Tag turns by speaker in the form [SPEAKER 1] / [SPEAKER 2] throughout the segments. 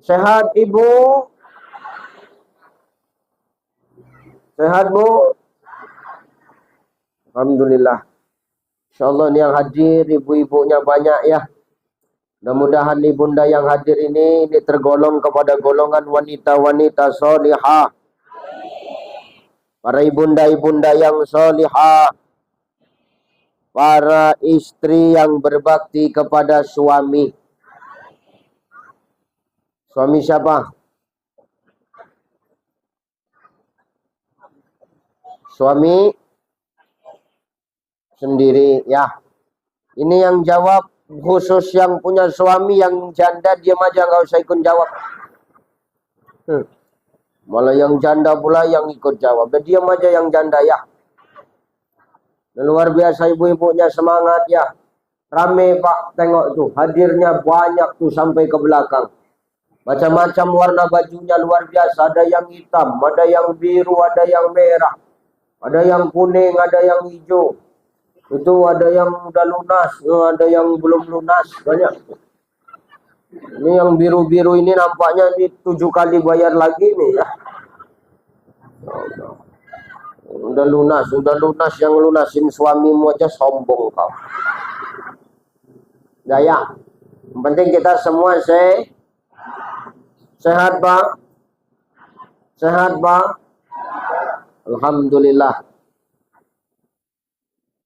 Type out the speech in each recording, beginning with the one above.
[SPEAKER 1] Sehat Ibu? Sehat Bu? Alhamdulillah. Insyaallah ini yang hadir ibu-ibunya banyak ya. Mudah-mudahan ibunda yang hadir ini tergolong kepada golongan wanita-wanita solihah. Para ibunda-ibunda yang solihah. Para istri yang berbakti kepada suami. Suami siapa? Suami sendiri ya. Ini yang jawab khusus yang punya suami, yang janda diam aja nggak usah ikut jawab. Malah yang janda pula yang ikut jawab. Diam aja yang janda ya. Luar biasa ibu-ibunya semangat ya. Rame Pak, tengok tuh hadirnya banyak tuh sampai ke belakang. Macam-macam warna bajunya luar biasa. Ada yang hitam, ada yang biru, ada yang merah, ada yang kuning, ada yang hijau. Itu ada yang udah lunas, ada yang belum lunas, banyak. Ini yang biru-biru ini nampaknya ini 7 kali bayar lagi nih ya. Udah lunas, yang lunasin suamimu aja sombong kau. Gaya. Yang penting kita semua sehat Pak. Sehat Pak. Alhamdulillah.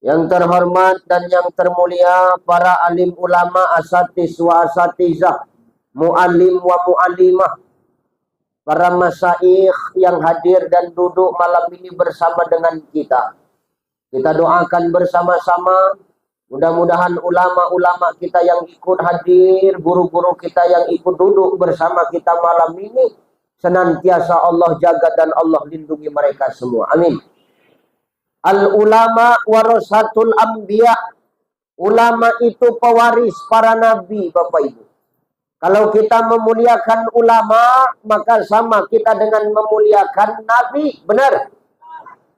[SPEAKER 1] Yang terhormat dan yang termulia para alim ulama, asatis wa asatizah, mu'alim wa mu'alimah, para masyayikh yang hadir dan duduk malam ini bersama dengan kita. Kita doakan bersama-sama, mudah-mudahan ulama-ulama kita yang ikut hadir, guru-guru kita yang ikut duduk bersama kita malam ini, senantiasa Allah jaga dan Allah lindungi mereka semua. Amin. Al-ulama warasatul anbiya. Ulama itu pewaris para nabi, Bapak Ibu. Kalau kita memuliakan ulama, maka sama kita dengan memuliakan nabi. Benar?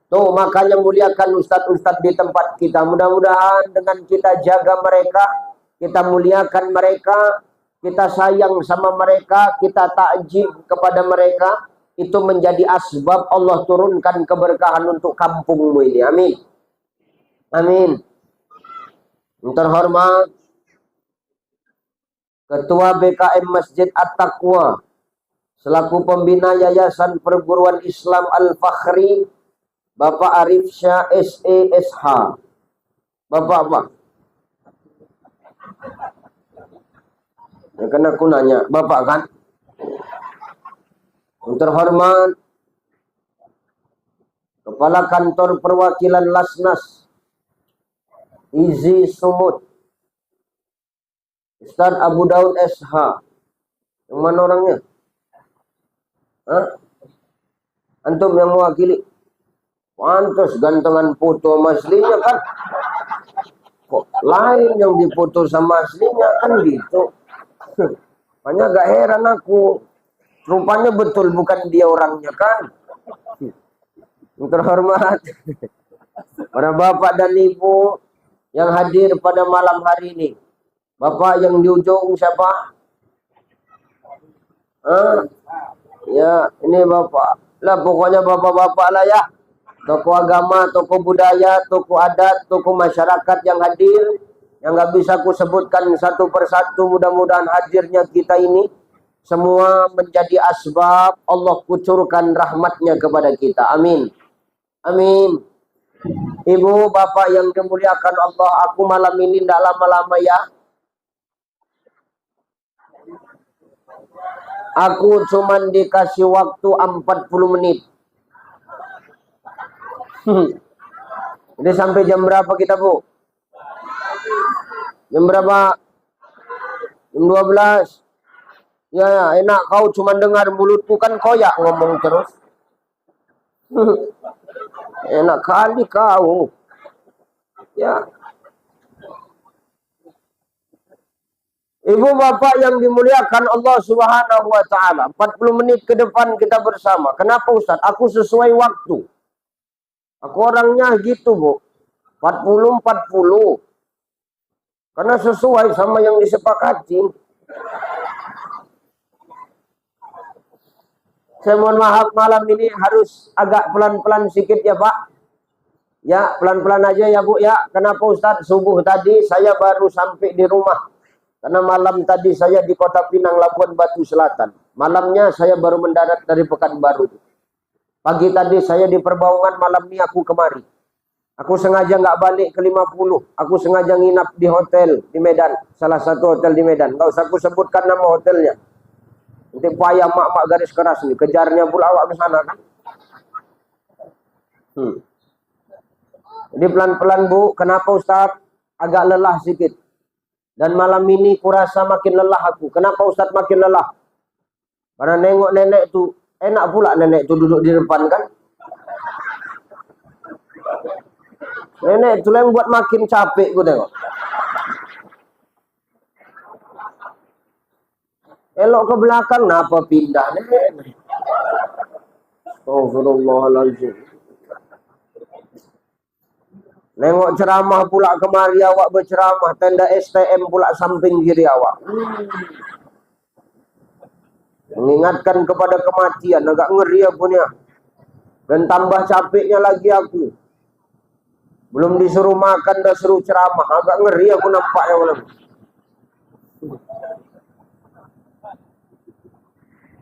[SPEAKER 1] Tuh, makanya muliakan ustadz-ustadz di tempat kita. Mudah-mudahan dengan kita jaga mereka, kita muliakan mereka, kita sayang sama mereka, kita takjib kepada mereka, itu menjadi asbab Allah turunkan keberkahan untuk kampungmu ini. Amin. Amin. Yang terhormat Ketua BKM Masjid At-Taqwa selaku pembina Yayasan Perguruan Islam Al-Fakhri, Bapak Arif Syah SESH. Bapak apa? Ya, karena aku nanya, Bapak kan? Yang terhormat Kepala Kantor Perwakilan Lasnas Izi Sumut, Ustadz Abu Daud SH. Yang mana orangnya? Hah? Antum yang mewakili. Pantas gantengan foto sama aslinya kan? Kok lain yang dipoto sama aslinya kan gitu. Makanya gak heran aku. Rupanya betul bukan dia orangnya kan. Yang terhormat para bapak dan ibu yang hadir pada malam hari ini. Bapak yang di ujung siapa? Ya, ini bapak. Lah pokoknya bapak-bapak lah ya. Tokoh agama, tokoh budaya, tokoh adat, tokoh masyarakat yang hadir. Yang gak bisa aku sebutkan satu persatu, mudah-mudahan hadirnya kita ini semua menjadi asbab Allah kucurkan rahmatnya kepada kita. Amin. Amin. Ibu, bapak yang dimuliakan Allah, aku malam ini tidak lama-lama ya. Aku cuman dikasih waktu 40 menit. Jadi sampai jam berapa kita, Bu? Jam berapa? Jam 12. Ya, enak kau cuma dengar mulutku kan koyak ngomong terus. Enak kali kau. Ya. Ibu bapak yang dimuliakan Allah Subhanahu wa taala, 40 menit ke depan kita bersama. Kenapa Ustaz? Aku sesuai waktu. Aku orangnya gitu, Bu. 40-40. Karena sesuai sama yang disepakati. Saya mohon maaf malam ini harus agak pelan-pelan sedikit ya Pak. Ya, pelan-pelan aja ya Bu ya. Kenapa Ustadz? Subuh tadi saya baru sampai di rumah. Karena malam tadi saya di Kota Pinang, Labuan Batu Selatan. Malamnya saya baru mendarat dari Pekanbaru. Pagi tadi saya di Perbaungan, malam ini aku kemari. Aku sengaja nggak balik ke 50. Aku sengaja nginap di hotel di Medan. Salah satu hotel di Medan. Nggak usah aku sebutkan nama hotelnya. Nanti payah mak-mak garis keras nih. Kejarnya pula awak ke sana kan. Jadi pelan-pelan Bu. Kenapa Ustadz? Agak lelah sedikit. Dan malam ini kurasa makin lelah aku. Kenapa Ustadz makin lelah? Karena nengok nenek tuh. Enak pula nenek tuh duduk di depan kan. Nenek itu yang buat makin capek gue tengok. Elok ke belakang, kenapa pindah nenek? Astagfirullahaladzim. Nengok ceramah pula kemari awak berceramah. Tenda STM pula samping kiri awak. Mengingatkan kepada kematian. Agak ngeri aku punya. Dan tambah capeknya lagi aku. Belum disuruh makan, dah suruh ceramah. Agak ngeri aku nampaknya malam.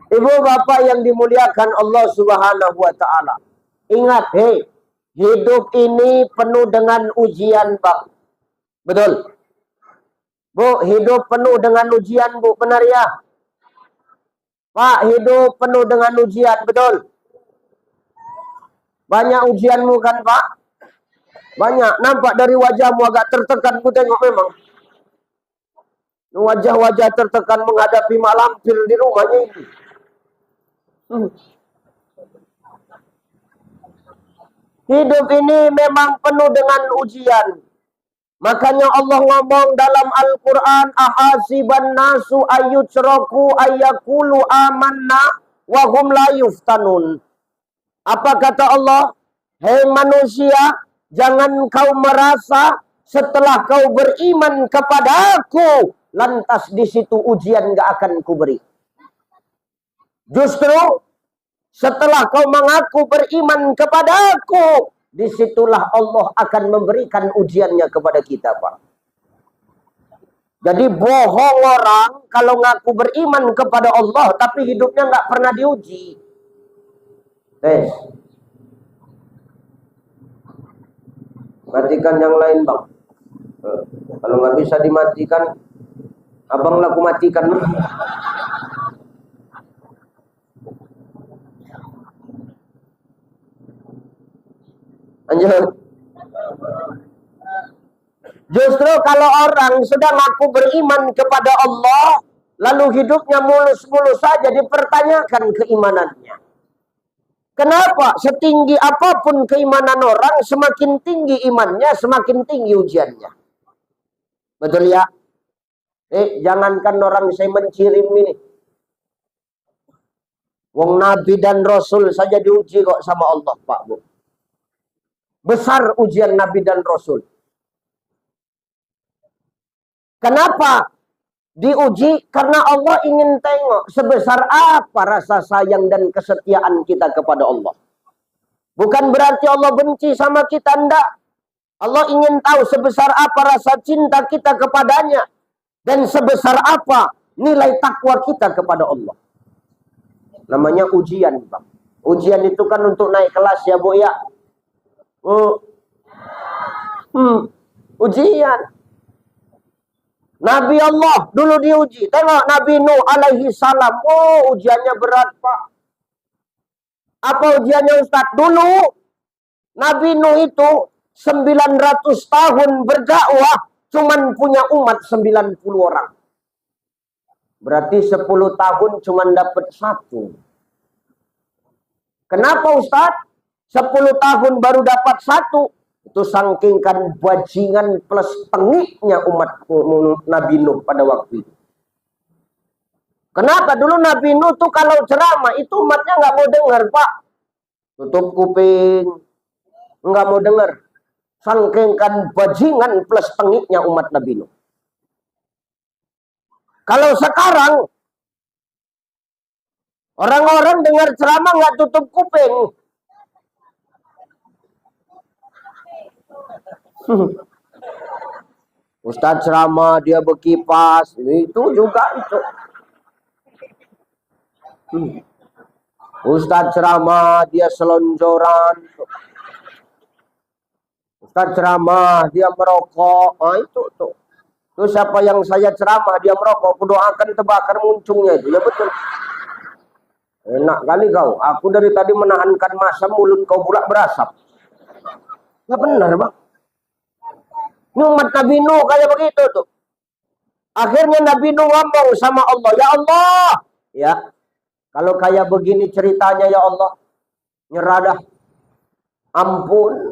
[SPEAKER 1] Ibu bapak yang dimuliakan Allah Subhanahu wa Ta'ala. Ingat, hidup ini penuh dengan ujian, Bang. Betul? Bu, hidup penuh dengan ujian, Bu. Benar ya? Pak, hidup penuh dengan ujian, betul? Banyak ujianmu kan, Pak? Banyak. Nampak dari wajahmu agak tertekan, ku tengok memang. Wajah-wajah tertekan menghadapi mak lampir di rumahnya ini. Hidup ini memang penuh dengan ujian. Makanya Allah ngomong dalam Al-Quran, ahasiban nasu ayyutraku ayyakulu amanna wa hum la yuftanun. Apa kata Allah? Hei manusia, jangan kau merasa setelah kau beriman kepadaku, lantas di situ ujian gak akan kuberi. Justru setelah kau mengaku beriman kepadaku, disitulah Allah akan memberikan ujiannya kepada kita, Pak. Jadi bohong orang kalau ngaku beriman kepada Allah, tapi hidupnya nggak pernah diuji. Matikan yang lain, Bang. Kalau nggak bisa dimatikan, abang laku matikan. Lanjut. Justru kalau orang sudah ngaku beriman kepada Allah, lalu hidupnya mulus-mulus saja, dipertanyakan keimanannya. Kenapa? Setinggi apapun keimanan orang, semakin tinggi imannya, semakin tinggi ujiannya. Betul ya? Jangankan orang saya mencirim ini. Wong Nabi dan Rasul saja diuji kok sama Allah, Pak Bu. Besar ujian Nabi dan Rasul. Kenapa diuji? Karena Allah ingin tengok sebesar apa rasa sayang dan kesetiaan kita kepada Allah. Bukan berarti Allah benci sama kita, enggak. Allah ingin tahu sebesar apa rasa cinta kita kepadanya. Dan sebesar apa nilai takwa kita kepada Allah. Namanya ujian, Bang. Ujian itu kan untuk naik kelas ya, Bu ya. Ujian. Nabi Allah dulu diuji. Tengok Nabi Nuh alaihi salam. Oh, ujiannya berat, Pak. Apa ujiannya, Ustaz? Dulu Nabi Nuh itu 900 tahun berdakwah, cuman punya umat 90 orang. Berarti 10 tahun cuman dapat 1. Kenapa, Ustaz? 10 tahun baru dapat 1. Itu sangkingkan bajingan plus tengiknya umat Nabi Nuh pada waktu itu. Kenapa? Dulu Nabi Nuh tuh kalau ceramah itu umatnya nggak mau dengar, Pak. Tutup kuping, nggak mau dengar. Sangkingkan bajingan plus tengiknya umat Nabi Nuh. Kalau sekarang Orang-orang dengar ceramah nggak tutup kuping. Ustadz ceramah dia berkipas, itu juga itu. Ustadz ceramah dia selonjoran. Ustadz ceramah dia merokok. Itu tuh. Terus siapa yang saya ceramah dia merokok, aku doakan terbakar muncungnya itu. Ya betul. Enak kali kau. Aku dari tadi menahankan masa, mulut kau pula berasap. Nggak benar, Bang. Ini umat Nabi Nuh kayak begitu tuh. Akhirnya Nabi Nuh ngomong sama Allah, ya Allah. Ya, kalau kayak begini ceritanya ya Allah, nyerah dah. Ampun.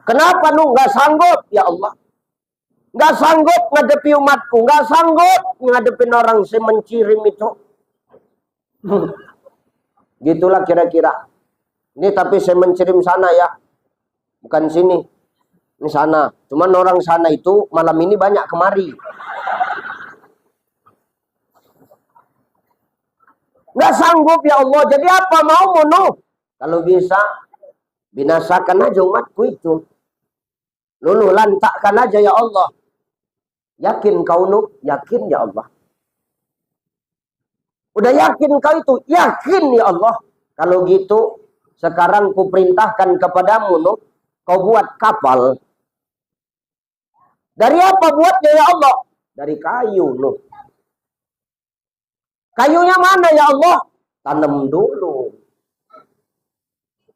[SPEAKER 1] Kenapa Nuh nggak sanggup ya Allah? Nggak sanggup ngadepi umatku, nggak sanggup ngadepin orang semencirim itu. Gitulah kira-kira. Ini tapi semencirim sana ya, bukan sini. Ini sana. Cuman orang sana itu malam ini banyak kemari. Nggak sanggup ya Allah. Jadi apa mau Nuh? Kalau bisa binasakan aja umatku itu. Nuh lantakkan aja ya Allah. Yakin kau Nuh? Yakin ya Allah. Udah yakin kau itu? Yakin ya Allah. Kalau gitu sekarang ku perintahkan kepadamu Nuh, kau buat kapal. Dari apa buatnya ya Allah? Dari kayu Nuh. Kayunya mana ya Allah? Tanam dulu.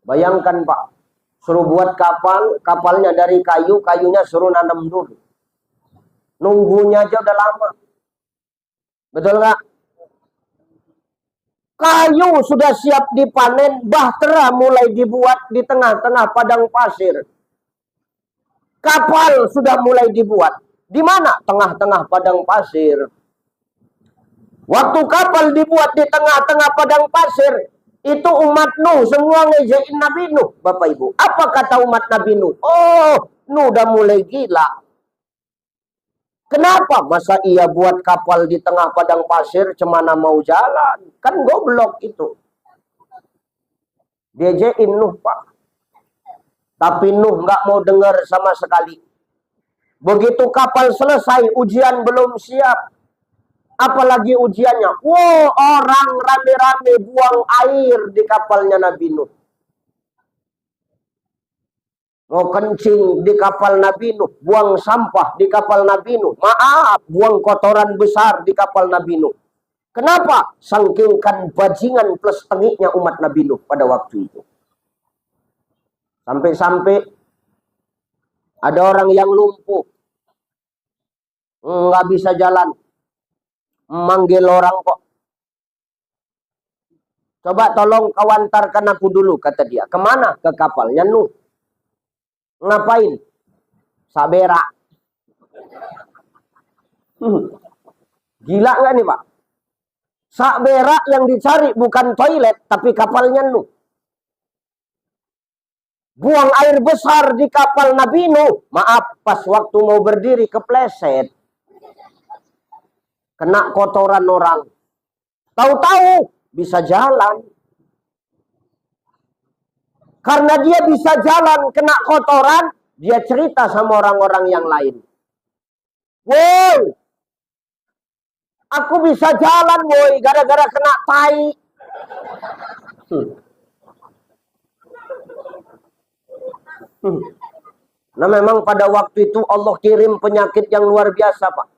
[SPEAKER 1] Bayangkan Pak, suruh buat kapal, kapalnya dari kayu, kayunya suruh nanam dulu. Nunggunya aja udah lama. Betul nggak? Kayu sudah siap dipanen, bahtera mulai dibuat di tengah-tengah padang pasir. Kapal sudah mulai dibuat. Di mana? Tengah-tengah padang pasir. Waktu kapal dibuat di tengah-tengah padang pasir, itu umat Nuh semua ngejain Nabi Nuh, Bapak Ibu. Apa kata umat Nabi Nuh? Oh, Nuh udah mulai gila. Kenapa? Masa ia buat kapal di tengah padang pasir, cemana mau jalan? Kan goblok itu. Diajain Nuh, Pak. Tapi Nuh nggak mau dengar sama sekali. Begitu kapal selesai, ujian belum siap. Apalagi ujiannya. Wow, orang rame-rame buang air di kapalnya Nabi Nuh. Mau kencing di kapal Nabi Nuh. Buang sampah di kapal Nabi Nuh. Maaf, buang kotoran besar di kapal Nabi Nuh. Kenapa? Sangkingkan bajingan plus tengiknya umat Nabi Nuh pada waktu itu. Sampai-sampai ada orang yang lumpuh. Nggak bisa jalan. Manggil orang kok. Coba tolong kau antarkan aku dulu, kata dia. Kemana? Ke kapalnya Nuh. Ngapain? Sabera. Gila nggak nih Pak? Sabera yang dicari bukan toilet, tapi kapalnya Nuh. Buang air besar di kapal Nabi Nuh. Maaf, pas waktu mau berdiri kepleset. Kena kotoran orang. Tahu-tahu bisa jalan. Karena dia bisa jalan kena kotoran, dia cerita sama orang-orang yang lain. Woi, aku bisa jalan woi, gara-gara kena tai. Nah memang pada waktu itu Allah kirim penyakit yang luar biasa Pak.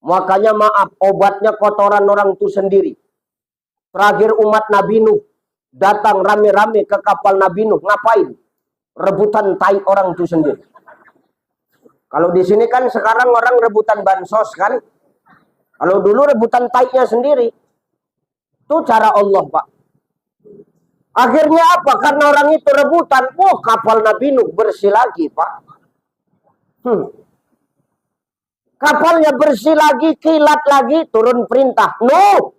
[SPEAKER 1] Makanya maaf, obatnya kotoran orang itu sendiri. Terakhir umat Nabi Nuh datang rame-rame ke kapal Nabi Nuh. Ngapain? Rebutan tai orang itu sendiri. Kalau di sini kan sekarang orang rebutan bansos kan. Kalau dulu rebutan tai-nya sendiri. Itu cara Allah Pak. Akhirnya apa? Karena orang itu rebutan. Oh, kapal Nabi Nuh bersih lagi, Pak. Kapalnya bersih lagi, kilat lagi, turun perintah. Nuh,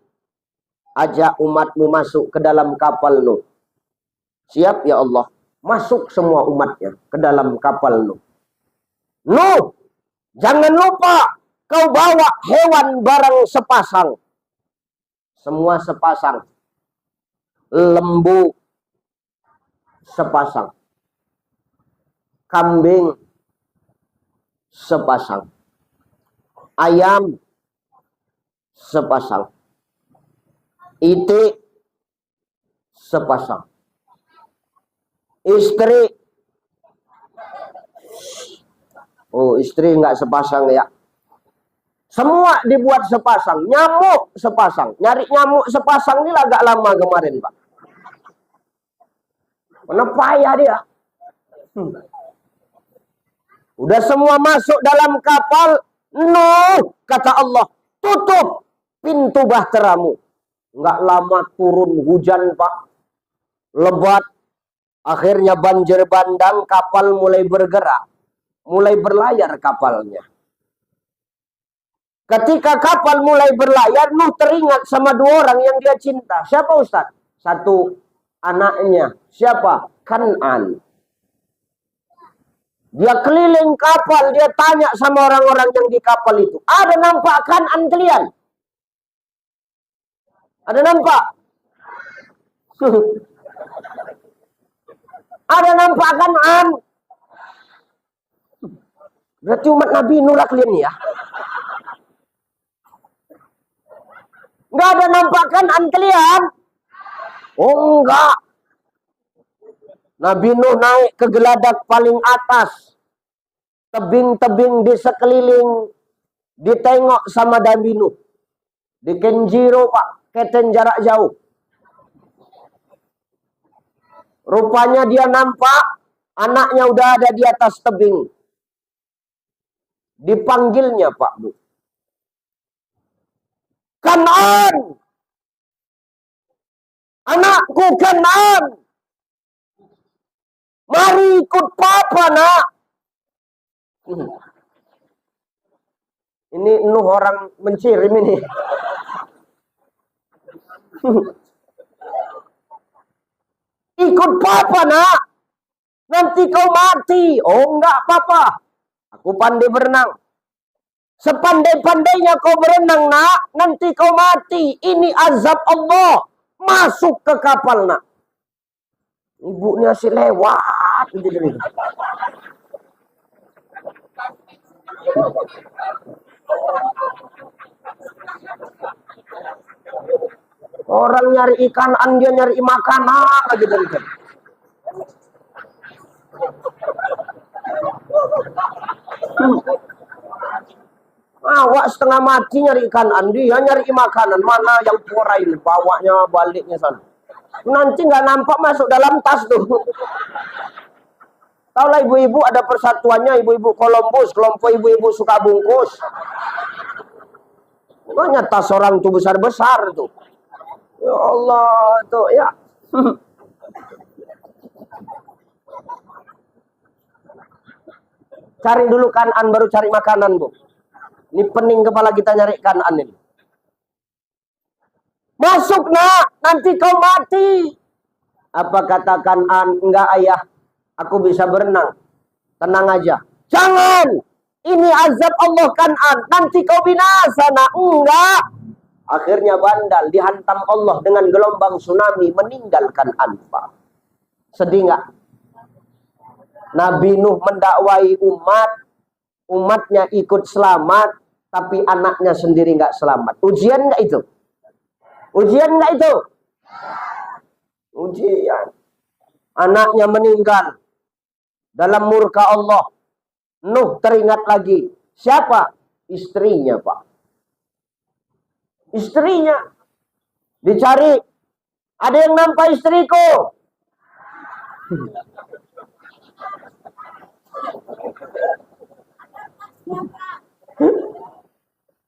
[SPEAKER 1] ajak umatmu masuk ke dalam kapal Nuh. Siap ya Allah. Masuk semua umatnya ke dalam kapal Nuh. Nuh, jangan lupa kau bawa hewan barang sepasang. semua sepasang. Lembu sepasang. Kambing sepasang. Ayam sepasang. Itik sepasang. Istri, oh istri nggak sepasang ya. Semua dibuat sepasang. Nyamuk sepasang. Nyari nyamuk sepasang ini agak lama kemarin, Pak. Karena payah dia. Udah semua masuk dalam kapal. Nuh, kata Allah, tutup pintu bahteramu. Nggak lama turun hujan, Pak. Lebat. Akhirnya banjir bandang, kapal mulai bergerak. Mulai berlayar kapalnya. Ketika kapal mulai berlayar, Nuh teringat sama 2 orang yang dia cinta. Siapa Ustaz? Satu anaknya. Siapa? Kan'an. Dia keliling kapal, dia tanya sama orang-orang yang di kapal itu. Ada nampak Kan'an kalian? Ada nampak? Ada nampak Kan'an? Berarti umat Nabi Nuh lah kalian ya? Nggak ada nampak Kan'an kalian? Oh enggak. Nabi Nuh naik ke geladak paling atas. Tebing-tebing di sekeliling ditengok sama Nabi Nuh. Di Kenjiro, Pak. Keten jarak jauh. Rupanya dia nampak anaknya udah ada di atas tebing. Dipanggilnya, Pak Bu. Kan'an! Anakku Kan'an! Mari ikut papa, nak. Ini Nuh orang mencirim ini. Ikut papa, nak. Nanti kau mati. Oh enggak, papa. Aku pandai berenang. Sepandai-pandainya kau berenang, nak. Nanti kau mati. Ini azab Allah. Masuk ke kapal, nak. Ibunya si lewat. Orang nyari ikan, dia nyari makanan lagi dari kan. Awak setengah mati nyari ikan, dia nyari makanan. Mana yang porai bawanya baliknya sana. Nanti nggak nampak masuk dalam tas tuh. Tahulah ibu-ibu ada persatuannya, ibu-ibu Columbus, kelompok ibu-ibu suka bungkus. Makanya tas orang tuh besar-besar tuh. Ya Allah tuh ya. Cari dulu Kan'an baru cari makanan, Bu. Ini pening kepala kita nyari Kan'an ini. Masuk, nak, nanti kau mati. Apa kata Kan'an? Enggak, ayah. Aku bisa berenang. Tenang aja. Jangan. Ini azab Allah, Kan'an. Nanti kau binasa, nak. Enggak. Akhirnya bandal. Dihantam Allah dengan gelombang tsunami. Meninggalkan Kan'an. Sedih enggak? Nabi Nuh mendakwai umat. Umatnya ikut selamat. Tapi anaknya sendiri enggak selamat. Ujian enggak itu? Ujian enggak itu? Ujian. Anaknya meninggal dalam murka Allah. Nuh teringat lagi. Siapa? Istrinya, Pak. Istrinya. Dicari. Ada yang nampak istriku?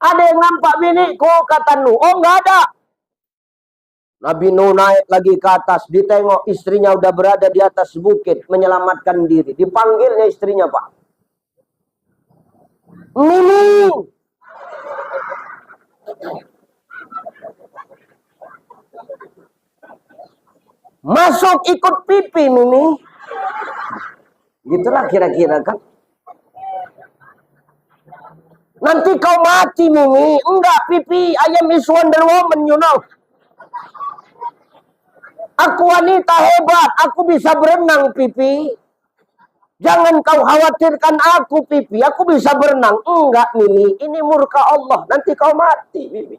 [SPEAKER 1] Ada yang nampak biniku? Kata Nuh. Oh, enggak ada. Nabi Nuh naik lagi ke atas, ditengok istrinya udah berada di atas bukit, menyelamatkan diri. Dipanggilnya istrinya, Pak. Mimi. Masuk ikut pipi, Mimi. Gitulah kira-kira kan. Nanti kau mati, Mimi. Enggak, pipi. I am is Wonder Woman, you know. Aku wanita hebat, aku bisa berenang, Pipi. Jangan kau khawatirkan aku, Pipi. Aku bisa berenang. Enggak, Mimi. Ini murka Allah. Nanti kau mati, Pipi.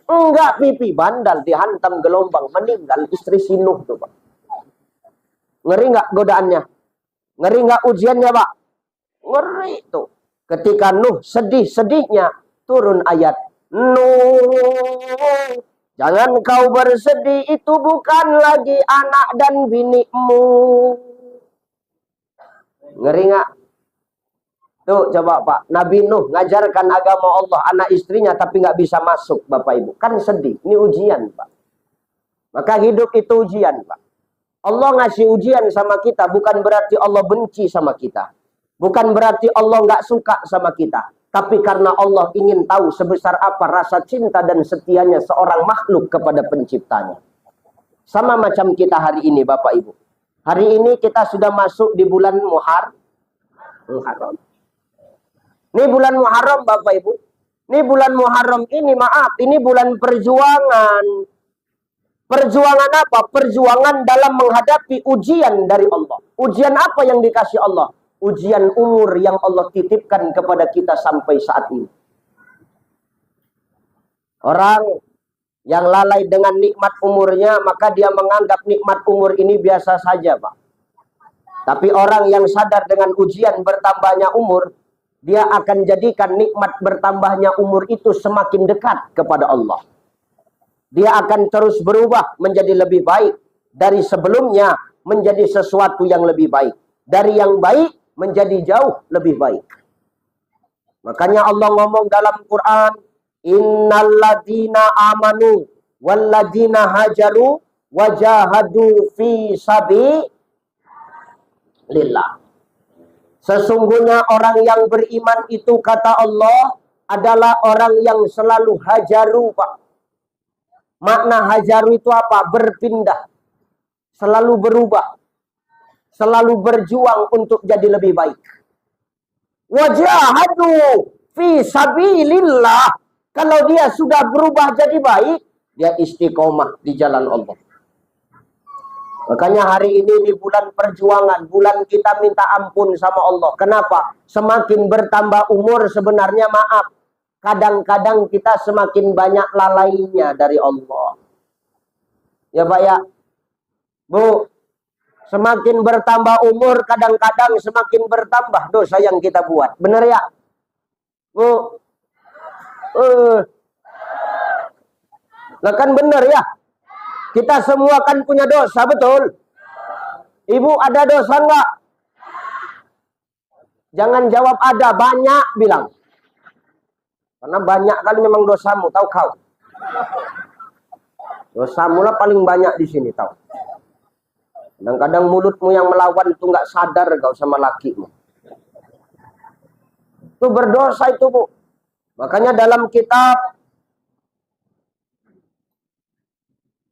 [SPEAKER 1] Enggak, Pipi. Bandal dihantam gelombang. Meninggal istri si Nuh tuh, Pak. Ngeri nggak godaannya? Ngeri nggak ujiannya, Pak? Ngeri tuh. Ketika Nuh sedih-sedihnya, turun ayat. Nuh, jangan kau bersedih, itu bukan lagi anak dan binikmu. Ngeri nggak? Tuh coba Pak, Nabi Nuh ngajarkan agama Allah, anak istrinya tapi nggak bisa masuk, Bapak Ibu. Kan sedih, ini ujian Pak. Maka hidup itu ujian Pak. Allah ngasih ujian sama kita, bukan berarti Allah benci sama kita. Bukan berarti Allah nggak suka sama kita. Tapi karena Allah ingin tahu sebesar apa rasa cinta dan setianya seorang makhluk kepada penciptanya. Sama macam kita hari ini Bapak Ibu. Hari ini kita sudah masuk di bulan Muharram. Ini bulan Muharram Bapak Ibu. Ini bulan Muharram ini maaf, ini bulan perjuangan. Perjuangan apa? Perjuangan dalam menghadapi ujian dari Allah. Ujian apa yang dikasih Allah? Ujian umur yang Allah titipkan kepada kita sampai saat ini. Orang yang lalai dengan nikmat umurnya, maka dia menganggap nikmat umur ini biasa saja, Pak. Tapi orang yang sadar dengan ujian bertambahnya umur, dia akan jadikan nikmat bertambahnya umur itu semakin dekat kepada Allah. Dia akan terus berubah menjadi lebih baik. Dari sebelumnya menjadi sesuatu yang lebih baik. Dari yang baik menjadi jauh lebih baik. Makanya Allah ngomong dalam Quran, innalladzina amanu walladzina hajaru wajahadu fi sabilillah. Sesungguhnya orang yang beriman itu kata Allah adalah orang yang selalu hajaru, Pak. Makna hajaru itu apa? Berpindah. Selalu berubah. Selalu berjuang untuk jadi lebih baik. Wajahadu fi sabilillah. Kalau dia sudah berubah jadi baik, dia istiqomah di jalan Allah. Makanya hari ini di bulan perjuangan, bulan kita minta ampun sama Allah. Kenapa? Semakin bertambah umur sebenarnya maaf. Kadang-kadang kita semakin banyak lalainya dari Allah. Ya Pak ya. Bu, semakin bertambah umur, kadang-kadang semakin bertambah dosa yang kita buat. Benar ya? Bu. Nah kan benar ya? Kita semua kan punya dosa, betul? Ibu ada dosa enggak? Jangan jawab ada, banyak bilang. Karena banyak kali memang dosamu, tahu kau? Dosamu lah paling banyak di sini, tahu? Kadang-kadang mulutmu yang melawan itu nggak sadar kau sama lakimu. Itu berdosa itu, Bu. Makanya dalam kitab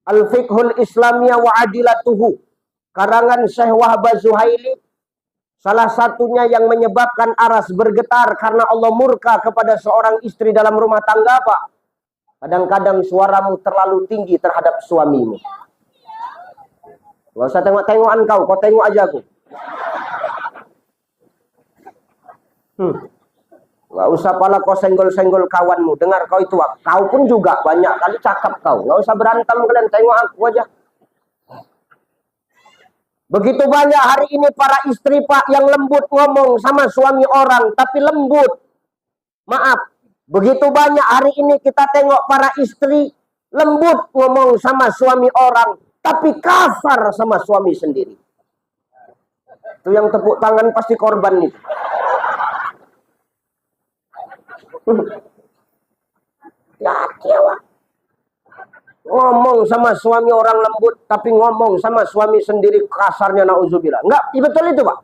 [SPEAKER 1] Al-Fiqhul Islamiyah wa Adilatuhu, karangan Syekh Wahab Zuhaili, salah satunya yang menyebabkan aras bergetar karena Allah murka kepada seorang istri dalam rumah tangga, Pak. Kadang-kadang suaramu terlalu tinggi terhadap suamimu. Gak usah tengok-tengokan kau tengok aja aku. Gak usah pala kau senggol-senggol kawanmu. Dengar kau itu, kau pun juga banyak kali cakap kau. Gak usah berantem kalian, tengok aku aja. Begitu banyak hari ini para istri Pak yang lembut ngomong sama suami orang, tapi lembut. Maaf, begitu banyak hari ini kita tengok para istri lembut ngomong sama suami orang, tapi kasar sama suami sendiri. Itu yang tepuk tangan pasti korban itu. Ya, kecewa. Ngomong sama suami orang lembut, tapi ngomong sama suami sendiri kasarnya, na'udzubillah. Enggak, betul itu Pak.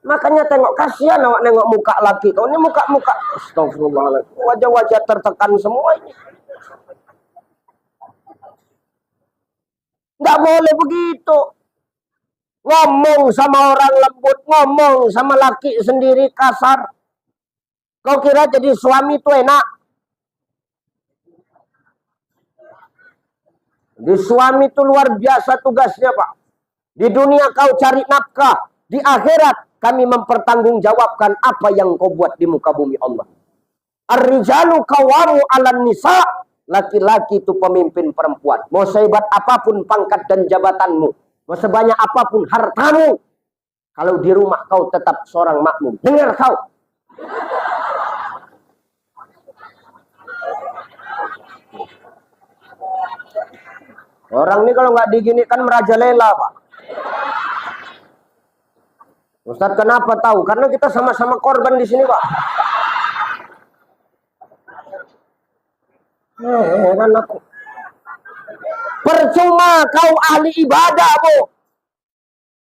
[SPEAKER 1] Makanya tengok, kasihan awak nengok muka laki kau. Ini muka-muka, astagfirullahaladzim. Wajah-wajah tertekan semua ini. Enggak boleh begitu. Ngomong sama orang lembut, ngomong sama laki sendiri kasar. Kau kira jadi suami itu enak? Di suami itu luar biasa tugasnya, Pak. Di dunia kau cari nafkah, di akhirat kami mempertanggungjawabkan apa yang kau buat di muka bumi Allah. Ar-rijalu qawwamu 'alan nisa. Laki-laki itu pemimpin perempuan. Mau sehebat apapun pangkat dan jabatanmu, mau sebanyak apapun hartamu, kalau di rumah kau tetap seorang makmum. Dengar kau. Orang ini kalau nggak diginikan merajalela, Pak. Ustadz kenapa tahu? Karena kita sama-sama korban di sini, Pak. Kan aku. Percuma kau ahli ibadah, Bu.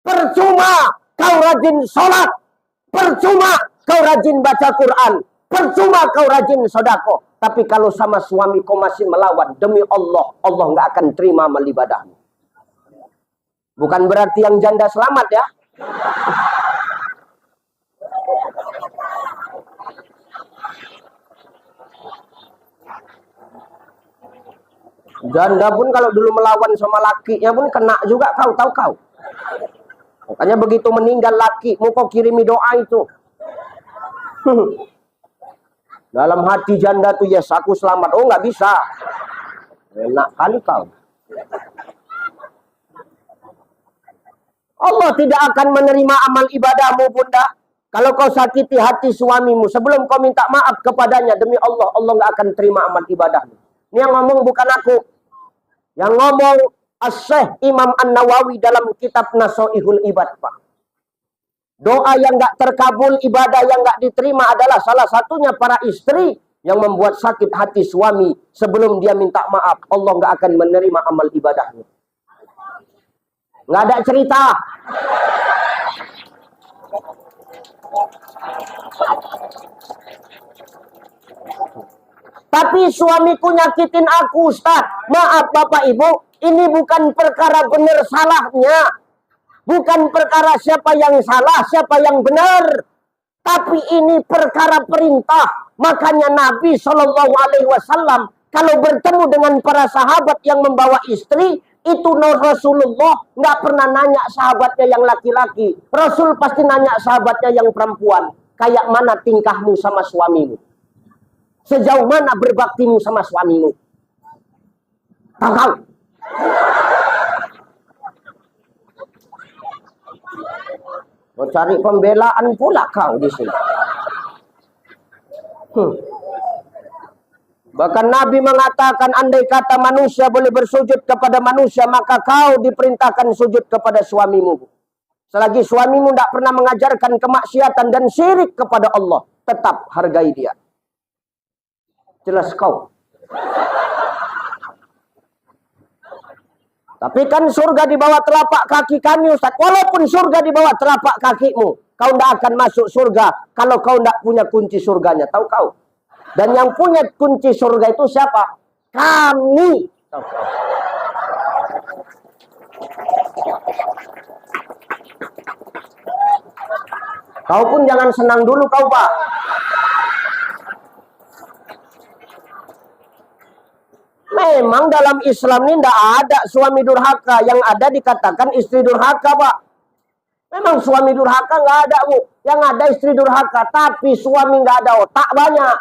[SPEAKER 1] Percuma kau rajin sholat. Percuma kau rajin baca Quran. Percuma kau rajin sodako. Tapi kalau sama suami kau masih melawan, demi Allah, Allah nggak akan terima amal ibadahmu. Bukan berarti yang janda selamat ya. Janda pun kalau dulu melawan sama lakinya pun kena juga kau, tahu kau. Makanya begitu meninggal lakimu kau kirimi doa itu. Dalam hati janda tuh, yes aku selamat. Oh nggak bisa. Enak kali kau. Allah tidak akan menerima amal ibadahmu, Bunda. Kalau kau sakiti hati suamimu, sebelum kau minta maaf kepadanya, demi Allah, Allah nggak akan terima amal ibadahmu. Ini yang ngomong bukan aku. Yang ngomong As-Syekh Imam An-Nawawi dalam kitab Nasoihul Ibad, Pak. Doa yang nggak terkabul, ibadah yang nggak diterima adalah salah satunya para istri yang membuat sakit hati suami sebelum dia minta maaf. Allah nggak akan menerima amal ibadahnya. Nggak ada cerita. Tapi suamiku nyakitin aku, Ustaz. Maaf Bapak Ibu, ini bukan perkara benar salahnya. Bukan perkara siapa yang salah, siapa yang benar. Tapi ini perkara perintah. Makanya Nabi SAW kalau bertemu dengan para sahabat yang membawa istri, itu Rasulullah nggak pernah nanya sahabatnya yang laki-laki. Rasul pasti nanya sahabatnya yang perempuan. Kayak mana tingkahmu sama suamimu? Sejauh mana berbaktimu sama suamimu? Tahu? Mau cari pembelaan pula kau di sini. Bahkan Nabi mengatakan, andai kata manusia boleh bersujud kepada manusia, maka kau diperintahkan sujud kepada suamimu. Selagi suamimu tidak pernah mengajarkan kemaksiatan dan syirik kepada Allah, tetap hargai dia. Jelas kau. Tapi kan surga di bawah telapak kaki kami, Ustaz. Walaupun surga di bawah telapak kakimu, kau tidak akan masuk surga kalau kau tidak punya kunci surganya. Tahu kau? Dan yang punya kunci surga itu siapa? Kami. Tahu kau? Kau pun jangan senang dulu kau, Pak. Memang dalam Islam ini tidak ada suami durhaka. Yang ada dikatakan istri durhaka, Pak. Memang suami durhaka nggak ada, Bu. Yang ada istri durhaka. Tapi suami nggak ada otak banyak.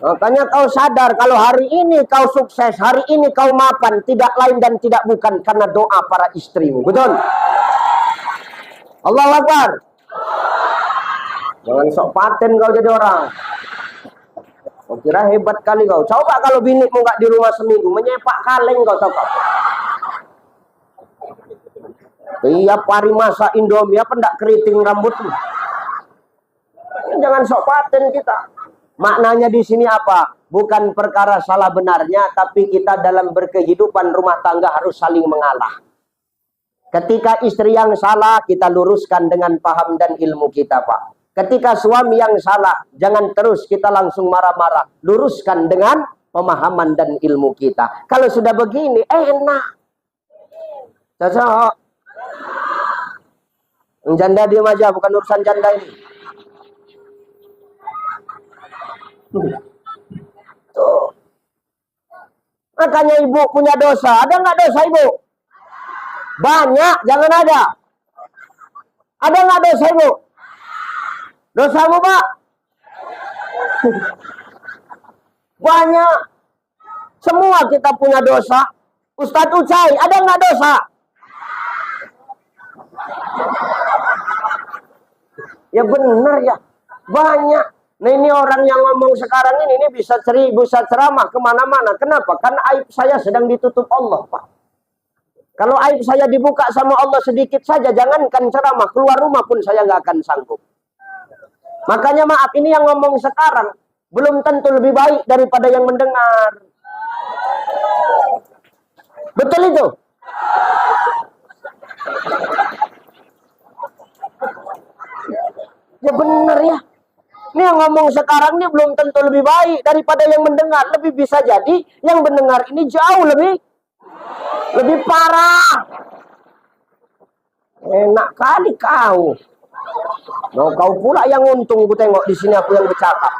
[SPEAKER 1] Makanya kau sadar kalau hari ini kau sukses, hari ini kau mapan, tidak lain dan tidak bukan karena doa para istrimu. Betul? Allahu Akbar. Jangan sok paten kau jadi orang. Kau kira hebat kali kau. Coba kalau binimu nggak di rumah seminggu, menyepak kaleng kau, tahu kau. Tiap hari masak Indomie, apa ndak keriting rambutmu? Jangan sok paten kita. Maknanya di sini apa? Bukan perkara salah benarnya, tapi kita dalam berkehidupan rumah tangga harus saling mengalah. Ketika istri yang salah, kita luruskan dengan paham dan ilmu kita, Pak. Ketika suami yang salah, jangan terus kita langsung marah-marah. Luruskan dengan pemahaman dan ilmu kita. Kalau sudah begini, enak. Cocok. Janda diam aja, bukan urusan janda ini. Tuh. Makanya ibu punya dosa. Ada nggak dosa ibu? Banyak, jangan ada. Ada nggak dosa ibu? Dosamu pak? Banyak. Semua kita punya dosa. Ustadz Ucai, ada nggak dosa? Ya benar ya. Banyak. Nah ini orang yang ngomong sekarang ini bisa ceramah kemana-mana. Kenapa? Karena aib saya sedang ditutup Allah pak. Kalau aib saya dibuka sama Allah sedikit saja, jangankan ceramah, keluar rumah pun saya nggak akan sanggup. Makanya maaf, ini yang ngomong sekarang belum tentu lebih baik daripada yang mendengar. Betul itu? Ya benar ya. Ini yang ngomong sekarang ini belum tentu lebih baik daripada yang mendengar. Lebih bisa jadi yang mendengar ini jauh lebih parah. Enak kali kau. Mau kau pula yang untung, ku tengok di sini aku yang bercakap.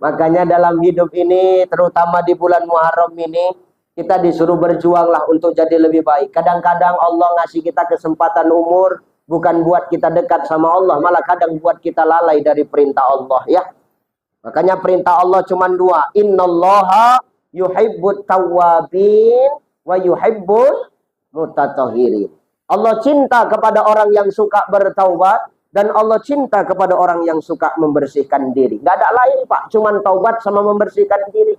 [SPEAKER 1] Makanya dalam hidup ini, terutama di bulan Muharram ini, kita disuruh berjuanglah untuk jadi lebih baik. Kadang-kadang Allah ngasih kita kesempatan umur, bukan buat kita dekat sama Allah, malah kadang buat kita lalai dari perintah Allah ya. Makanya perintah Allah cuma dua. Innallaha yuhibbut tawwabin wa yuhibbul mutatahhirin. Allah cinta kepada orang yang suka bertaubat dan Allah cinta kepada orang yang suka membersihkan diri. Gak ada lain pak, cuma taubat sama membersihkan diri.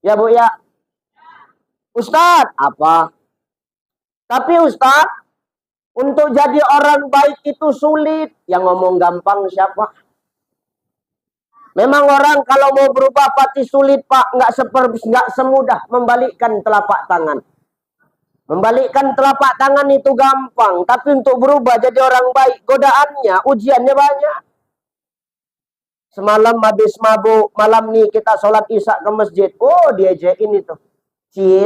[SPEAKER 1] Ya bu ya. Ustadz, apa? Tapi Ustadz, untuk jadi orang baik itu sulit. Yang ngomong gampang siapa? Memang orang kalau mau berubah pasti sulit pak, nggak semudah membalikkan telapak tangan. Membalikkan telapak tangan itu gampang, tapi untuk berubah jadi orang baik, godaannya, ujiannya banyak. Semalam habis mabuk, malam nih kita sholat isya ke masjid, oh diajakin itu,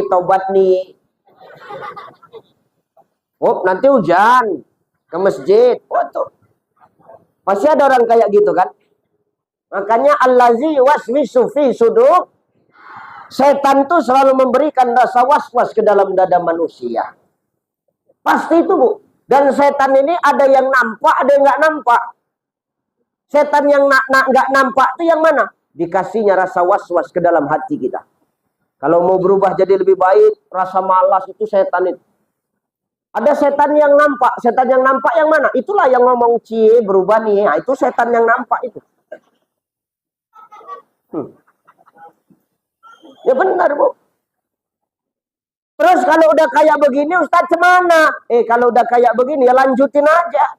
[SPEAKER 1] tobat nih. Oh nanti hujan ke masjid, oh tuh. Pasti ada orang kayak gitu kan? Makanya allazi waswisu fi sudur. Setan tuh selalu memberikan rasa was-was ke dalam dada manusia. Pasti itu bu. Dan setan ini ada yang nampak, ada yang nggak nampak. Setan yang nggak nampak itu yang mana? Dikasihnya rasa was-was ke dalam hati kita. Kalau mau berubah jadi lebih baik, rasa malas itu setan itu. Ada setan yang nampak. Setan yang nampak yang mana? Itulah yang ngomong berubah nih. Nah, itu setan yang nampak itu. Ya benar bu. Terus kalau udah kayak begini Ustadz cemana? Kalau udah kayak begini ya lanjutin aja.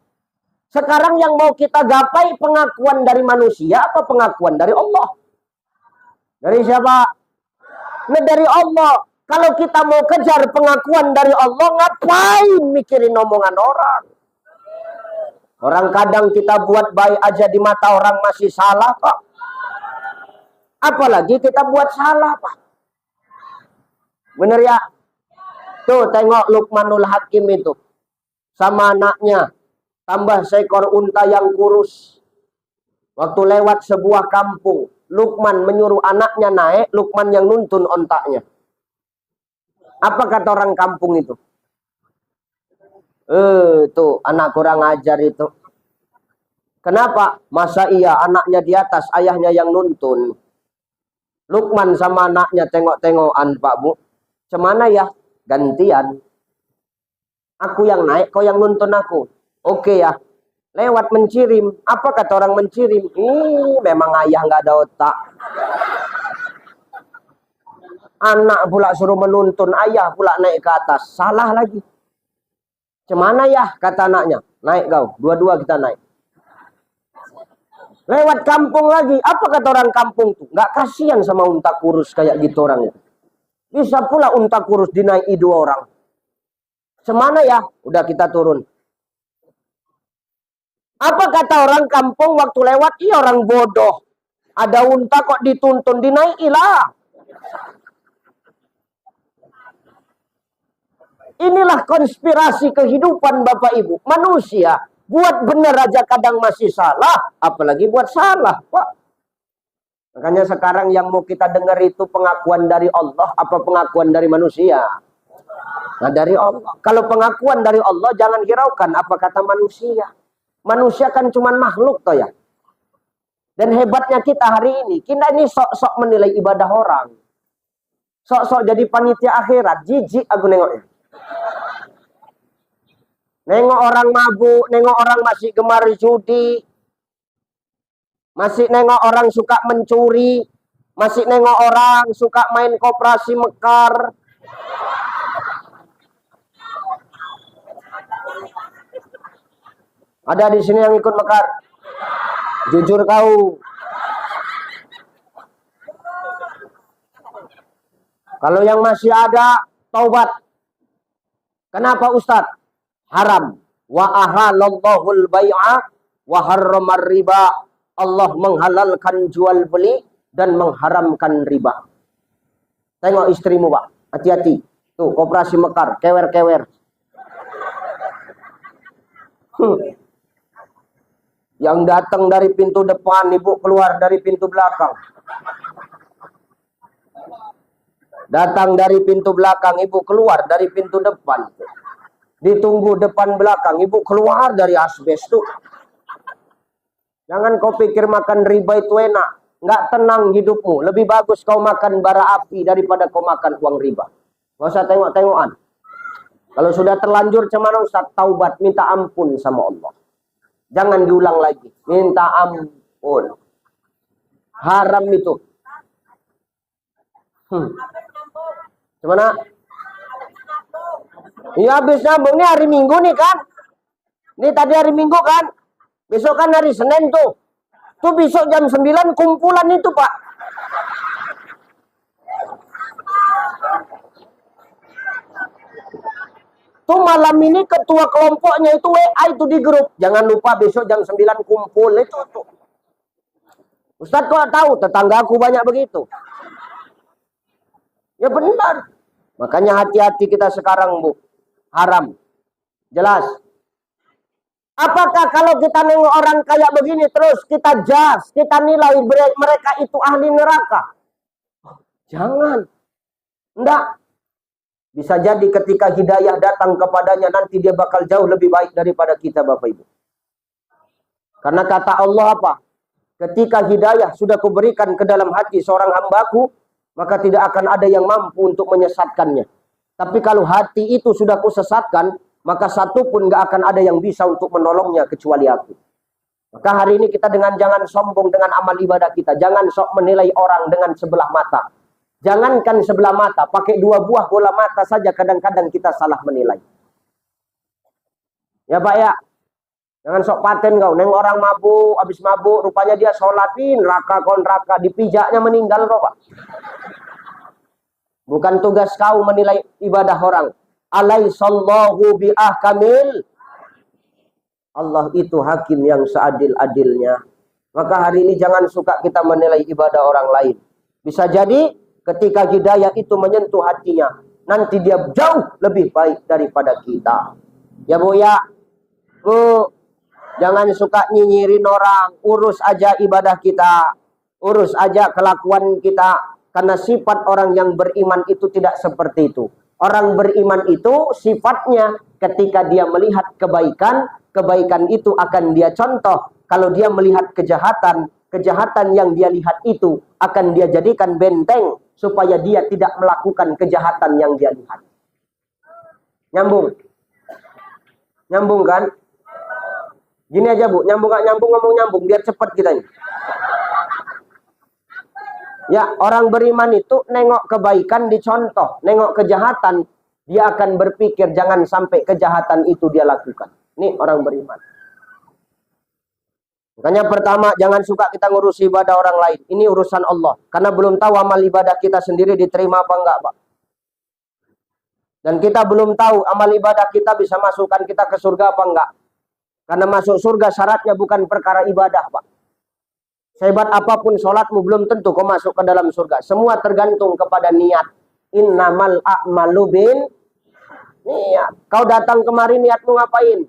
[SPEAKER 1] Sekarang yang mau kita gapai pengakuan dari manusia apa pengakuan dari Allah? Dari siapa? Nah dari Allah. Kalau kita mau kejar pengakuan dari Allah, ngapain mikirin omongan orang? Orang kadang kita buat baik aja di mata orang masih salah kok. Apalagi kita buat salah, Pak. Bener ya? Tuh, tengok Luqmanul Hakim itu. Sama anaknya. Tambah seekor unta yang kurus. Waktu lewat sebuah kampung. Luqman menyuruh anaknya naik. Luqman yang nuntun ontaknya. Apa kata orang kampung itu? Tuh, anak kurang ajar itu. Kenapa? Masa iya anaknya di atas, ayahnya yang nuntun. Luqman sama anaknya tengok-tengokan, Pak Bu. Cemana ya? Gantian. Aku yang naik, kau yang nuntun aku. Oke ya. Lewat mencirim. Apa kata orang mencirim? Memang ayah nggak ada otak. Anak pula suruh menuntun, ayah pula naik ke atas. Salah lagi. Cemana ya? Kata anaknya. Naik kau. Dua-dua kita naik. Lewat kampung lagi. Apa kata orang kampung tuh? Nggak kasihan sama unta kurus kayak gitu orang itu. Bisa pula unta kurus dinaiki dua orang. Semana ya? Udah kita turun. Apa kata orang kampung waktu lewat? Iya orang bodoh. Ada unta kok dituntun, dinaikilah. Inilah konspirasi kehidupan Bapak Ibu. Manusia Buat benar aja kadang masih salah, apalagi buat salah, Pak. Makanya sekarang yang mau kita dengar itu pengakuan dari Allah apa pengakuan dari manusia? Nah, dari Allah. Kalau pengakuan dari Allah jangan hiraukan apa kata manusia. Manusia kan cuma makhluk toh ya. Dan hebatnya kita hari ini, kita ini sok-sok menilai ibadah orang. Sok-sok jadi panitia akhirat, jijik aku nengoknya. Nengok orang mabuk, nengok orang masih gemar judi, masih nengok orang suka mencuri, masih nengok orang suka main koperasi mekar. Ada di sini yang ikut mekar? Jujur kau. Kalau yang masih ada, taubat. Kenapa Ustadz? Haram. Wa ahalallahul bai'a wa harramar riba. Allah menghalalkan jual beli dan mengharamkan riba. Tengok istrimu, Pak. Hati-hati. Tuh, koperasi mekar, kewer-kewer. Yang datang dari pintu depan, ibu keluar dari pintu belakang. Datang dari pintu belakang, ibu keluar dari pintu depan. Ditunggu depan belakang, ibu keluar dari asbes tuh. Jangan kau pikir makan riba itu enak. Nggak tenang hidupmu. Lebih bagus kau makan bara api daripada kau makan uang riba. Nggak usah tengok-tengokan. Kalau sudah terlanjur cemana Ustaz, taubat, minta ampun sama Allah. Jangan diulang lagi. Minta ampun. Haram itu. Gimana? Iya habis nabung. Ini hari Minggu nih kan. Ini tadi hari Minggu kan. Besok kan hari Senin tuh. Tuh besok jam 9 kumpulan itu Pak. Tuh malam ini ketua kelompoknya itu WA itu di grup. Jangan lupa besok jam 9 kumpul itu tuh. Ustadz kok tahu? Tetangga aku banyak begitu. Ya benar. Makanya hati-hati kita sekarang Bu. Haram. Jelas. Apakah kalau kita nengok orang kayak begini terus kita judge, kita nilai mereka itu ahli neraka? Jangan. Enggak. Bisa jadi ketika hidayah datang kepadanya nanti dia bakal jauh lebih baik daripada kita Bapak Ibu. Karena kata Allah apa? Ketika hidayah sudah kuberikan ke dalam hati seorang hambaku, maka tidak akan ada yang mampu untuk menyesatkannya. Tapi kalau hati itu sudah kusesatkan, maka satu pun gak akan ada yang bisa untuk menolongnya kecuali aku. Maka hari ini kita jangan sombong dengan amal ibadah kita. Jangan sok menilai orang dengan sebelah mata. Jangankan sebelah mata, pakai 2 buah bola mata saja kadang-kadang kita salah menilai. Ya Pak ya. Jangan sok paten kau. Neng orang mabuk, habis mabuk, rupanya dia sholatin, neraka kon neraka, dipijaknya meninggal kau Pak. Bukan tugas kau menilai ibadah orang. Alaihissallahu biahkamil. Allah itu hakim yang seadil-adilnya. Maka hari ini jangan suka kita menilai ibadah orang lain. Bisa jadi ketika hidayah itu menyentuh hatinya, nanti dia jauh lebih baik daripada kita. Ya Bu ya. Bu, jangan suka nyinyirin orang. Urus aja ibadah kita. Urus aja kelakuan kita. Karena sifat orang yang beriman itu tidak seperti itu. Orang beriman itu sifatnya ketika dia melihat kebaikan, kebaikan itu akan dia contoh. Kalau dia melihat kejahatan, kejahatan yang dia lihat itu akan dia jadikan benteng supaya dia tidak melakukan kejahatan yang dia lihat. Nyambung? Nyambung kan? Gini aja Bu, nyambung gak nyambung, ngomong nyambung biar cepat kita ini. Ya, orang beriman itu nengok kebaikan dicontoh, nengok kejahatan dia akan berpikir jangan sampai kejahatan itu dia lakukan. Ini orang beriman. Makanya pertama, jangan suka kita ngurus ibadah orang lain. Ini urusan Allah. Karena belum tahu amal ibadah kita sendiri diterima apa enggak, Pak. Dan kita belum tahu amal ibadah kita bisa masukkan kita ke surga apa enggak. Karena masuk surga syaratnya bukan perkara ibadah, Pak. Sehebat apapun sholatmu belum tentu kau masuk ke dalam surga. Semua tergantung kepada niat. Innamal a'malu bin niat. Kau datang kemari niatmu ngapain?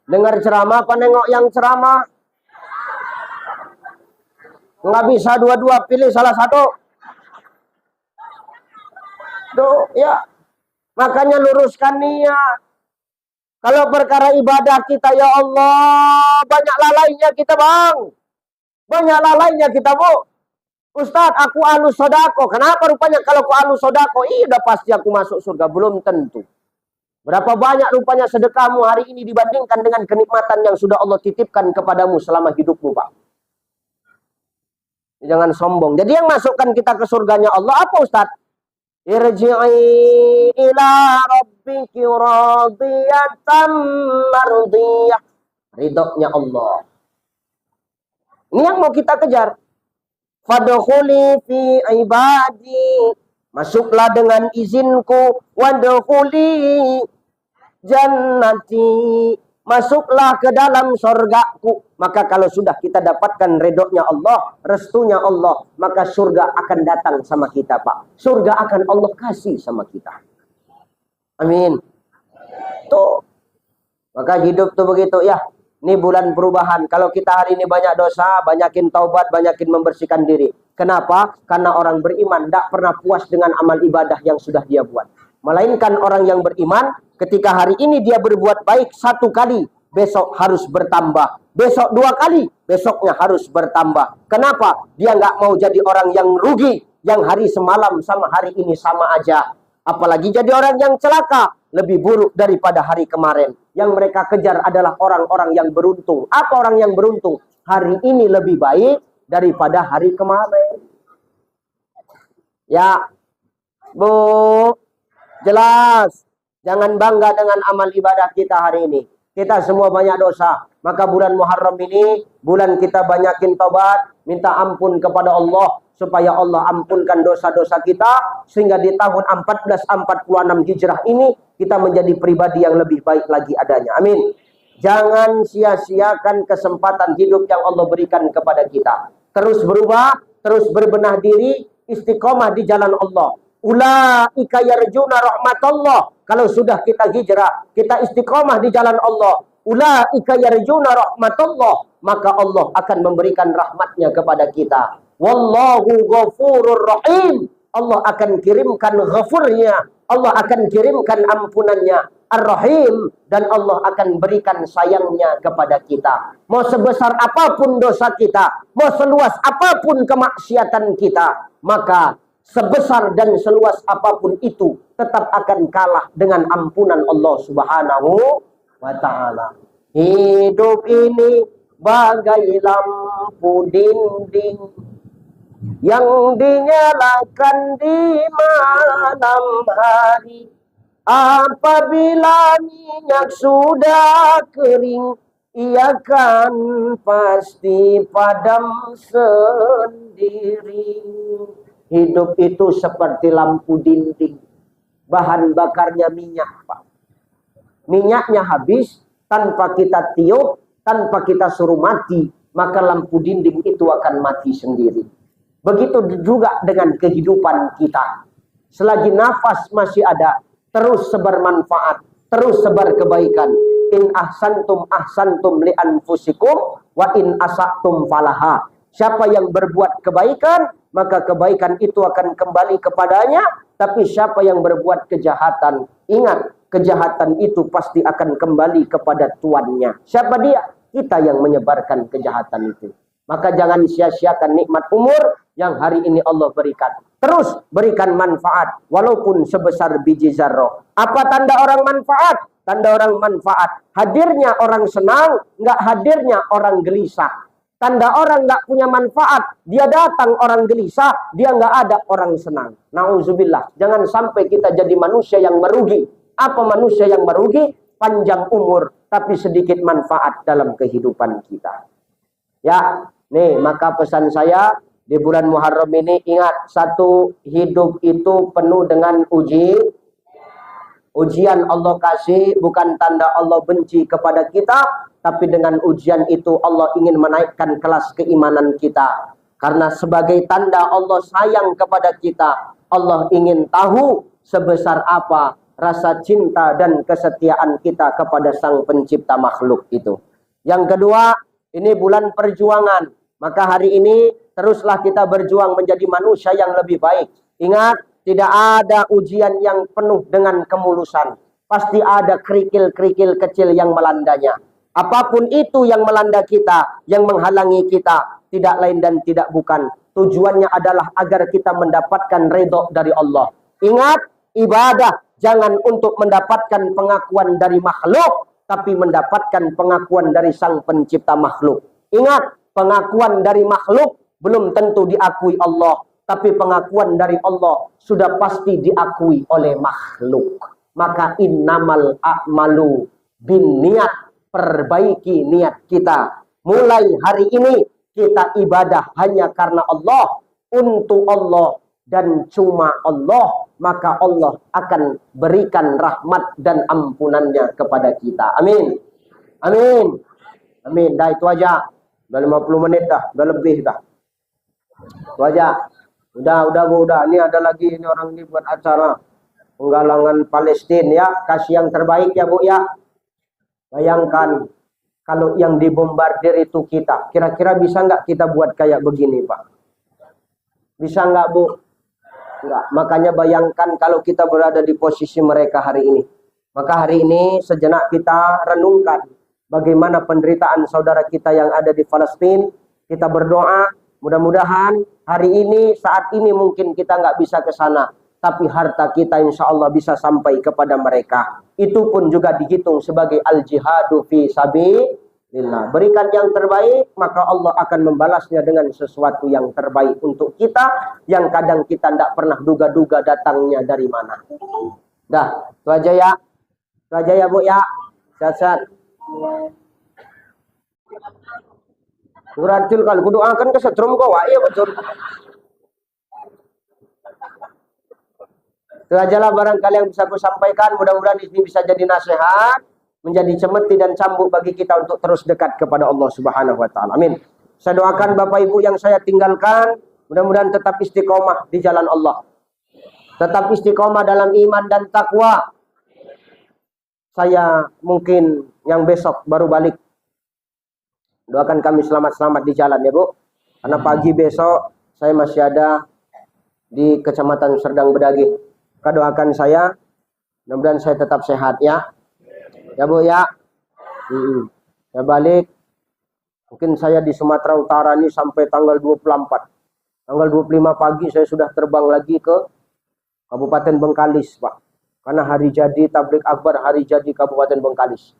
[SPEAKER 1] Dengar ceramah apa nengok yang ceramah? Nggak bisa dua-dua, pilih salah satu. Tuh, ya. Makanya luruskan niat. Kalau perkara ibadah kita, ya Allah, banyak lalainya kita, Bang. Banyak lalainya kita, Bu. Ustadz, aku alus sodako. Kenapa rupanya kalau aku alus sodako? Udah pasti aku masuk surga. Belum tentu. Berapa banyak rupanya sedekahmu hari ini dibandingkan dengan kenikmatan yang sudah Allah titipkan kepadamu selama hidupmu, Pak. Jangan sombong. Jadi yang masukkan kita ke surganya Allah apa, Ustadz? Irji'i ila rabbiki radiyatan mardiyah. Ridhonya Allah. Ini yang mau kita kejar. Fadkhuli fi ibadi. Masuklah dengan izinku. Wadkhuli jannati. Masuklah ke dalam surgaku. Maka kalau sudah kita dapatkan ridhonya Allah, restunya Allah, maka surga akan datang sama kita, Pak. Surga akan Allah kasih sama kita. Amin. Tuh. Maka hidup tuh begitu ya. Ini bulan perubahan. Kalau kita hari ini banyak dosa, banyakin taubat, banyakin membersihkan diri. Kenapa? Karena orang beriman tidak pernah puas dengan amal ibadah yang sudah dia buat. Melainkan orang yang beriman, ketika hari ini dia berbuat baik 1 kali, besok harus bertambah. Besok 2 kali, besoknya harus bertambah. Kenapa? Dia nggak mau jadi orang yang rugi, yang hari semalam sama hari ini sama aja. Apalagi jadi orang yang celaka, lebih buruk daripada hari kemarin. Yang mereka kejar adalah orang-orang yang beruntung. Apa orang yang beruntung? Hari ini lebih baik daripada hari kemarin. Ya, Bu, jelas. Jangan bangga dengan amal ibadah kita hari ini. Kita semua banyak dosa. Maka bulan Muharram ini, bulan kita banyakin taubat, minta ampun kepada Allah, supaya Allah ampunkan dosa-dosa kita, sehingga di tahun 1446 Hijrah ini, kita menjadi pribadi yang lebih baik lagi adanya. Amin. Jangan sia-siakan kesempatan hidup yang Allah berikan kepada kita. Terus berubah, terus berbenah diri, istiqomah di jalan Allah. Ulaika yarjuna rahmatullah. Kalau sudah kita hijrah, kita istiqomah di jalan Allah. Ulaika yarjuna rahmatullah. Maka Allah akan memberikan rahmatnya kepada kita. Wallahu ghafurur rahim. Allah akan kirimkan ghafurnya. Allah akan kirimkan ampunannya. Ar-Rahim. Dan Allah akan berikan sayangnya kepada kita. Mau sebesar apapun dosa kita, mau seluas apapun kemaksiatan kita, maka sebesar dan seluas apapun itu tetap akan kalah dengan ampunan Allah Subhanahu wa ta'ala. Hidup ini bagai lampu dinding yang dinyalakan di malam hari. Apabila minyak sudah kering, ia kan pasti padam sendiri. Hidup itu seperti lampu dinding. Bahan bakarnya minyak, Pak. Minyaknya habis, tanpa kita tiup, tanpa kita suruh mati, maka lampu dinding itu akan mati sendiri. Begitu juga dengan kehidupan kita. Selagi nafas masih ada, terus sebar manfaat, terus sebar kebaikan. In ahsantum li anfusikum wa in asa'tum falaha. Siapa yang berbuat kebaikan, maka kebaikan itu akan kembali kepadanya. Tapi siapa yang berbuat kejahatan, ingat, kejahatan itu pasti akan kembali kepada tuannya. Siapa dia? Kita yang menyebarkan kejahatan itu. Maka jangan sia-siakan nikmat umur yang hari ini Allah berikan. Terus berikan manfaat, walaupun sebesar biji zarrah. Apa tanda orang manfaat? Tanda orang manfaat, hadirnya orang senang, nggak hadirnya orang gelisah. Tanda orang nggak punya manfaat, dia datang orang gelisah, dia nggak ada orang senang. Nauzubillah, jangan sampai kita jadi manusia yang merugi. Apa manusia yang merugi? Panjang umur, tapi sedikit manfaat dalam kehidupan kita. Ya, nih maka pesan saya di bulan Muharram ini, ingat, satu, hidup itu penuh dengan ujian Allah kasih, bukan tanda Allah benci kepada kita, tapi dengan ujian itu Allah ingin menaikkan kelas keimanan kita. Karena sebagai tanda Allah sayang kepada kita, Allah ingin tahu sebesar apa rasa cinta dan kesetiaan kita kepada Sang Pencipta makhluk itu. Yang kedua, ini bulan perjuangan. Maka hari ini teruslah kita berjuang menjadi manusia yang lebih baik. Ingat, tidak ada ujian yang penuh dengan kemulusan. Pasti ada kerikil-kerikil kecil yang melandanya. Apapun itu yang melanda kita, yang menghalangi kita, tidak lain dan tidak bukan. Tujuannya adalah agar kita mendapatkan ridho dari Allah. Ingat, ibadah jangan untuk mendapatkan pengakuan dari makhluk, tapi mendapatkan pengakuan dari Sang Pencipta makhluk. Ingat, pengakuan dari makhluk belum tentu diakui Allah, tapi pengakuan dari Allah sudah pasti diakui oleh makhluk. Maka innamal a'malu binniat, perbaiki niat kita. Mulai hari ini kita ibadah hanya karena Allah, untuk Allah dan cuma Allah, maka Allah akan berikan rahmat dan ampunannya kepada kita. Amin. Amin. Amin. Dah itu aja. Udah 50 menit dah, udah lebih dah. Itu aja. Udah Bu, udah. Ini ada lagi ini orang ini buat acara penggalangan Palestina ya. Kasih yang terbaik ya Bu ya. Bayangkan kalau yang dibombardir itu kita. Kira-kira bisa nggak kita buat kayak begini Pak? Bisa nggak Bu? Enggak. Makanya bayangkan kalau kita berada di posisi mereka hari ini. Maka hari ini sejenak kita renungkan bagaimana penderitaan saudara kita yang ada di Palestina. Kita berdoa, mudah-mudahan hari ini, saat ini mungkin kita nggak bisa ke sana. Tapi harta kita insya Allah bisa sampai kepada mereka. Itu pun juga dihitung sebagai al-jihadu fi sabilillah. Berikan yang terbaik, maka Allah akan membalasnya dengan sesuatu yang terbaik untuk kita, yang kadang kita tidak pernah duga-duga datangnya dari mana. Dah, itu aja ya. Itu aja ya Bu ya. Sehat-sehat. Uratil kalau kudoakan ke setrum kau, iya betul. Itu ajalah barangkali yang bisa aku sampaikan. Mudah-mudahan ini bisa jadi nasihat, menjadi cemeti dan cambuk bagi kita untuk terus dekat kepada Allah Subhanahu wa taala. Amin. Saya doakan Bapak Ibu yang saya tinggalkan, mudah-mudahan tetap istiqomah di jalan Allah. Tetap istiqomah dalam iman dan takwa. Saya mungkin yang besok baru balik. Doakan kami selamat-selamat di jalan ya Bu. Karena pagi besok saya masih ada di Kecamatan Serdang Bedagi. Doakan saya, mudah-mudahan saya tetap sehat ya. Ya Bu ya. Saya balik. Mungkin saya di Sumatera Utara ini sampai tanggal 24. Tanggal 25 pagi saya sudah terbang lagi ke Kabupaten Bengkalis Pak. Karena hari jadi tablik akbar, hari jadi Kabupaten Bengkalis.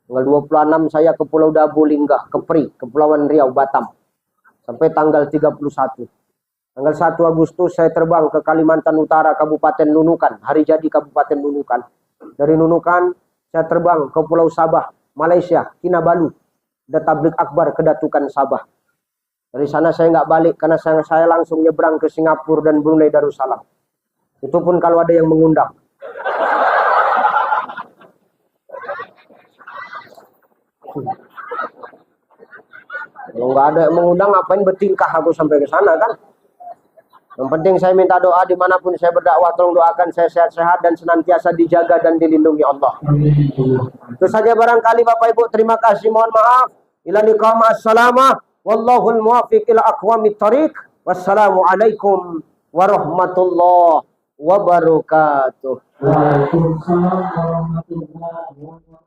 [SPEAKER 1] Tanggal 26 saya ke Pulau Dabu Linggah, Kepri, Kepulauan Riau, Batam. Sampai tanggal 31. Tanggal 1 Agustus saya terbang ke Kalimantan Utara, Kabupaten Nunukan. Hari jadi Kabupaten Nunukan. Dari Nunukan saya terbang ke Pulau Sabah, Malaysia, Kinabalu. Ada tablik akbar kedatukan Sabah. Dari sana saya nggak balik karena saya langsung nyebrang ke Singapura dan Brunei Darussalam. Itu pun kalau ada yang mengundang. Kalau nggak ada yang mengundang, ngapain bertingkah aku sampai ke sana kan? Yang penting saya minta doa dimanapun saya berdakwah, tolong doakan saya sehat-sehat dan senantiasa dijaga dan dilindungi Allah. Itu saja barangkali Bapak Ibu, terima kasih, mohon maaf. Ila liqa ma'assalamah. Wallahul muwaffiq ila aqwamit thariq. Wassalamualaikum warahmatullahi wabarakatuh. Waalaikumsalam warahmatullahi wabarakatuh.